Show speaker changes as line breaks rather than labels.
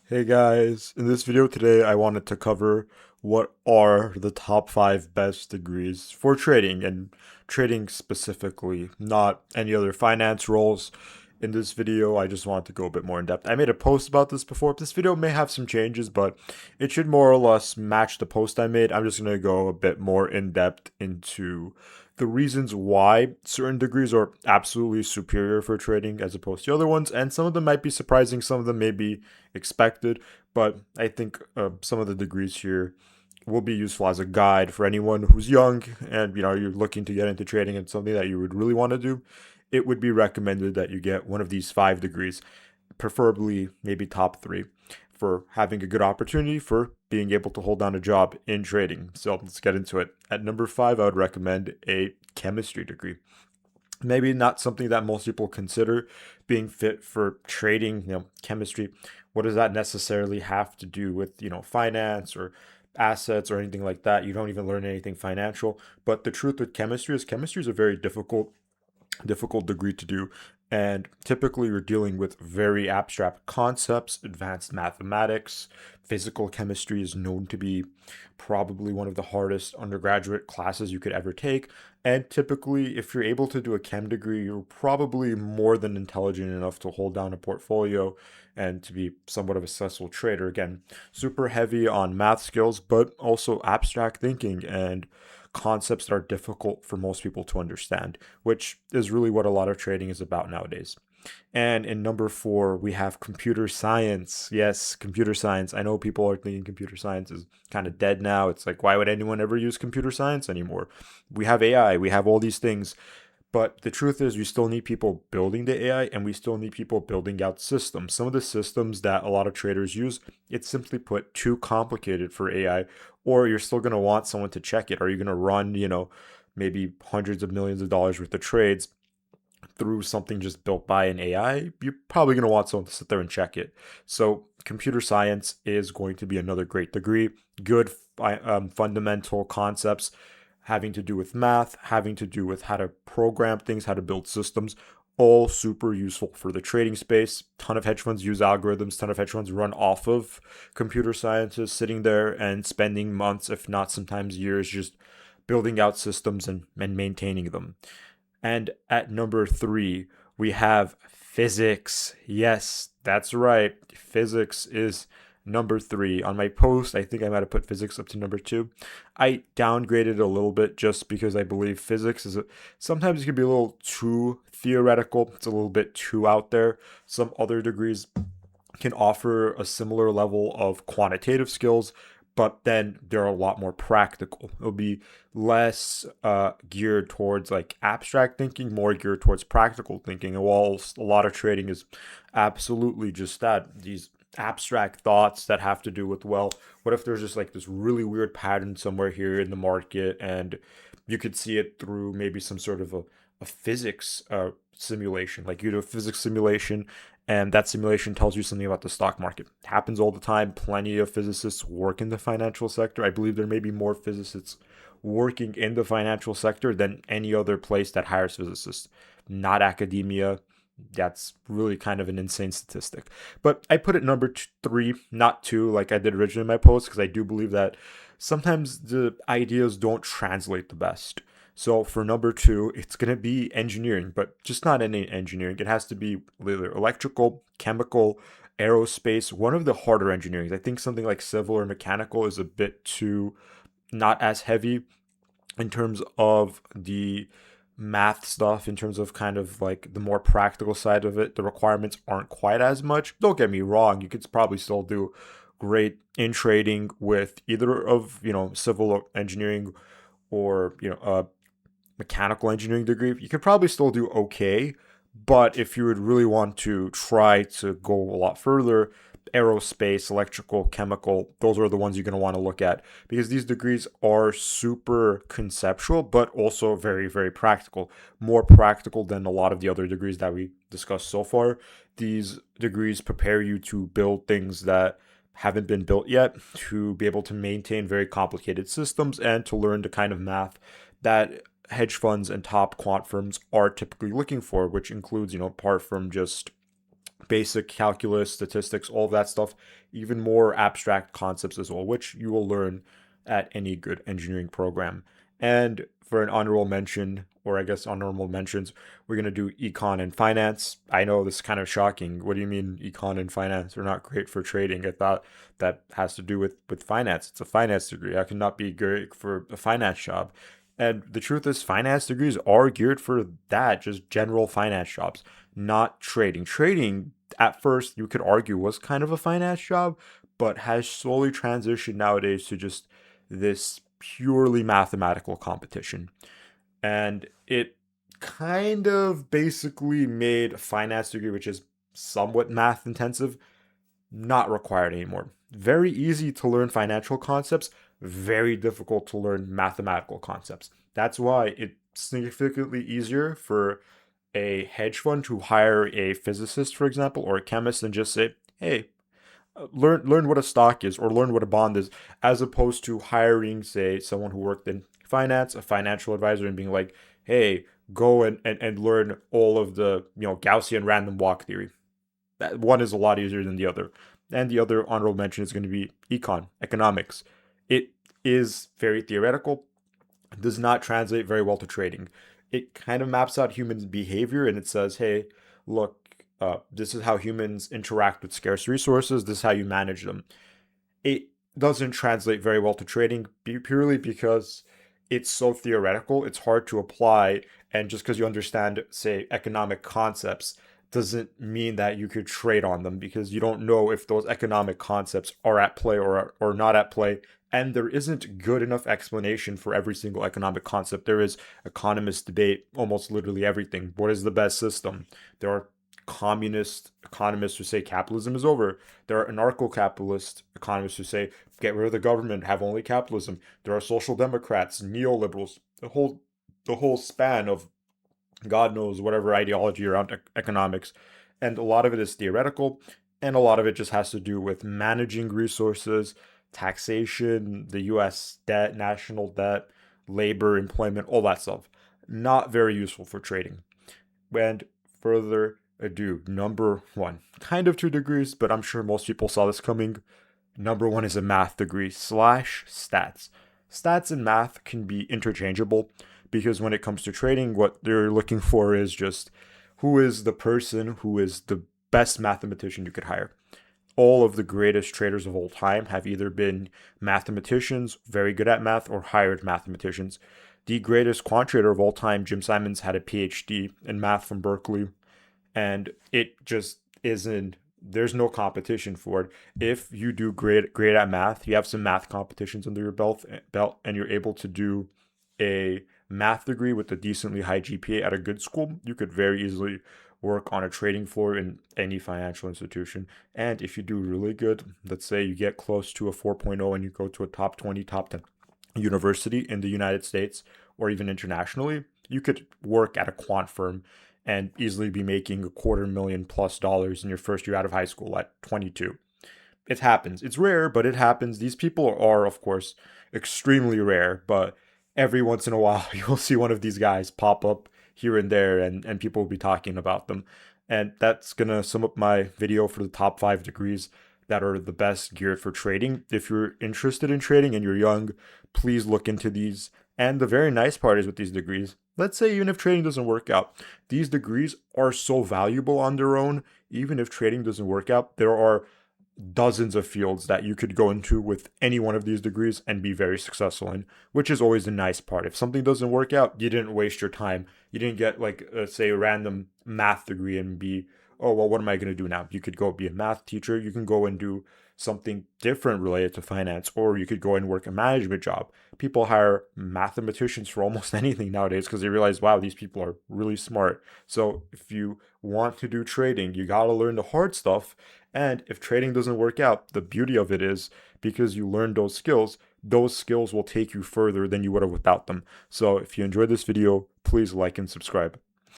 Hey guys, in this video today I wanted to cover what are the top 5 best degrees for trading and trading specifically, not any other finance roles. In this video, I just wanted to go a bit more in depth. I made a post about this before. This video may have some changes, but it should more or less match the post I made. I'm just going to go a bit more in depth into the reasons why certain degrees are absolutely superior for trading as opposed to other ones, and some of them might be surprising, some of them may be expected, but I think some of the degrees here will be useful as a guide for anyone who's young and you're looking to get into trading and something that you would really want to do. It would be recommended that you get one of these 5 degrees, preferably maybe top 3, for having a good opportunity for being able to hold down a job in trading. So let's get into it. At number 5, I would recommend a chemistry degree. Maybe not something that most people consider being fit for trading, chemistry. What does that necessarily have to do with, finance or assets or anything like that? You don't even learn anything financial. But the truth with chemistry is a very difficult degree to do. And typically, you're dealing with very abstract concepts, advanced mathematics. Physical chemistry is known to be probably one of the hardest undergraduate classes you could ever take. And typically, if you're able to do a chem degree, you're probably more than intelligent enough to hold down a portfolio and to be somewhat of a successful trader. Again, super heavy on math skills, but also abstract thinking and concepts that are difficult for most people to understand, which is really what a lot of trading is about nowadays. And in number 4, we have computer science. Yes, computer science. I know people are thinking computer science is kind of dead now. It's like, why would anyone ever use computer science anymore? We have AI, we have all these things. But the truth is, we still need people building the AI and we still need people building out systems. Some of the systems that a lot of traders use, it's simply put too complicated for AI, or you're still going to want someone to check it. Are you going to run, maybe hundreds of millions of dollars worth of trades through something just built by an AI? You're probably going to want someone to sit there and check it. So, computer science is going to be another great degree. Good fundamental concepts having to do with math, having to do with how to program things, how to build systems, all super useful for the trading space. Ton of hedge funds use algorithms, ton of hedge funds run off of computer scientists sitting there and spending months, if not sometimes years, just building out systems and maintaining them. And at number 3, we have physics. Yes, that's right. Physics is number 3. On my post, I think I might have put physics up to number 2. I downgraded a little bit just because I believe physics sometimes it can be a little too theoretical. It's a little bit too out there. Some other degrees can offer a similar level of quantitative skills, but then they're a lot more practical. It'll be less geared towards like abstract thinking, more geared towards practical thinking. And while a lot of trading is absolutely just that, these abstract thoughts that have to do with, well, what if there's just like this really weird pattern somewhere here in the market and you could see it through maybe some sort of a physics simulation. Like you do a physics simulation and that simulation tells you something about the stock market. It happens all the time. Plenty of physicists work in the financial sector. I believe there may be more physicists working in the financial sector than any other place that hires physicists, not academia. That's really kind of an insane statistic. But I put it number 3, not 2, like I did originally in my post, because I do believe that sometimes the ideas don't translate the best. So for number 2, it's going to be engineering, but just not any engineering. It has to be either electrical, chemical, aerospace, one of the harder engineering. I think something like civil or mechanical is a bit too not as heavy in terms of the math stuff, in terms of kind of like the more practical side of it. The requirements aren't quite as much. Don't get me wrong, you could probably still do great in trading with either of, civil engineering or, a mechanical engineering degree. You could probably still do okay, but if you would really want to try to go a lot further, aerospace, electrical, chemical, those are the ones you're going to want to look at because these degrees are super conceptual, but also very, very practical. More practical than a lot of the other degrees that we discussed so far. These degrees prepare you to build things that haven't been built yet, to be able to maintain very complicated systems, and to learn the kind of math that hedge funds and top quant firms are typically looking for, which includes, apart from just basic calculus, statistics, all of that stuff, even more abstract concepts as well, which you will learn at any good engineering program. And for an honorable mention, or I guess honorable mentions, we're going to do econ and finance. I know this is kind of shocking. What do you mean econ and finance are not great for trading? I thought that has to do with finance. It's a finance degree. I cannot be great for a finance job. And the truth is, finance degrees are geared for that, just general finance jobs, not trading. Trading, at first, you could argue, was kind of a finance job, but has slowly transitioned nowadays to just this purely mathematical competition. And it kind of basically made a finance degree, which is somewhat math intensive, not required anymore. Very easy to learn financial concepts, very difficult to learn mathematical concepts. That's why it's significantly easier for a hedge fund to hire a physicist, for example, or a chemist and just say, hey, learn what a stock is or learn what a bond is, as opposed to hiring, say, someone who worked in finance, a financial advisor, and being like, hey, go and learn all of the Gaussian random walk theory. That one is a lot easier than the other. And the other honorable mention is going to be econ, economics. It is very theoretical, does not translate very well to trading. It kind of maps out human behavior and it says, hey, look, this is how humans interact with scarce resources, this is how you manage them. It doesn't translate very well to trading purely because it's so theoretical, it's hard to apply. And just because you understand, say, economic concepts doesn't mean that you could trade on them because you don't know if those economic concepts are at play or not at play. And there isn't good enough explanation for every single economic concept. There is economists debate almost literally everything. What is the best system? There are communist economists who say capitalism is over. There are anarcho-capitalist economists who say get rid of the government, have only capitalism. There are social democrats, neoliberals, the whole span of God knows whatever ideology around economics. And a lot of it is theoretical, and a lot of it just has to do with managing resources, taxation, the US debt, national debt, labor, employment, all that stuff. Not very useful for trading. And further ado, number one, kind of 2 degrees, but I'm sure most people saw this coming. Number one is a math degree / stats. Stats and math can be interchangeable because when it comes to trading, what they're looking for is just who is the person who is the best mathematician you could hire. All of the greatest traders of all time have either been mathematicians, very good at math, or hired mathematicians. The greatest quant trader of all time, Jim Simons, had a PhD in math from Berkeley, and it just isn't. There's no competition for it. If you do great at math, you have some math competitions under your belt, and you're able to do a math degree with a decently high GPA at a good school, you could very easily work on a trading floor in any financial institution. And if you do really good, let's say you get close to a 4.0 and you go to a top 20, top 10 university in the United States or even internationally, you could work at a quant firm and easily be making $250,000+ in your first year out of high school at 22. It happens. It's rare, but it happens. These people are, of course, extremely rare, but every once in a while you'll see one of these guys pop up here and there, and people will be talking about them. And that's going to sum up my video for the top 5 degrees that are the best geared for trading. If you're interested in trading and you're young, please look into these. And the very nice part is with these degrees, let's say even if trading doesn't work out, these degrees are so valuable on their own. Even if trading doesn't work out, there are dozens of fields that you could go into with any one of these degrees and be very successful in, which is always the nice part. If something doesn't work out, you didn't waste your time. You didn't get like, say, a random math degree and be, oh, well, what am I going to do now? You could go be a math teacher. You can go and do something different related to finance, or you could go and work a management job. People hire mathematicians for almost anything nowadays because they realize, wow, these people are really smart. So if you want to do trading, you got to learn the hard stuff. And if trading doesn't work out, the beauty of it is because you learned those skills will take you further than you would have without them. So if you enjoyed this video, please like and subscribe.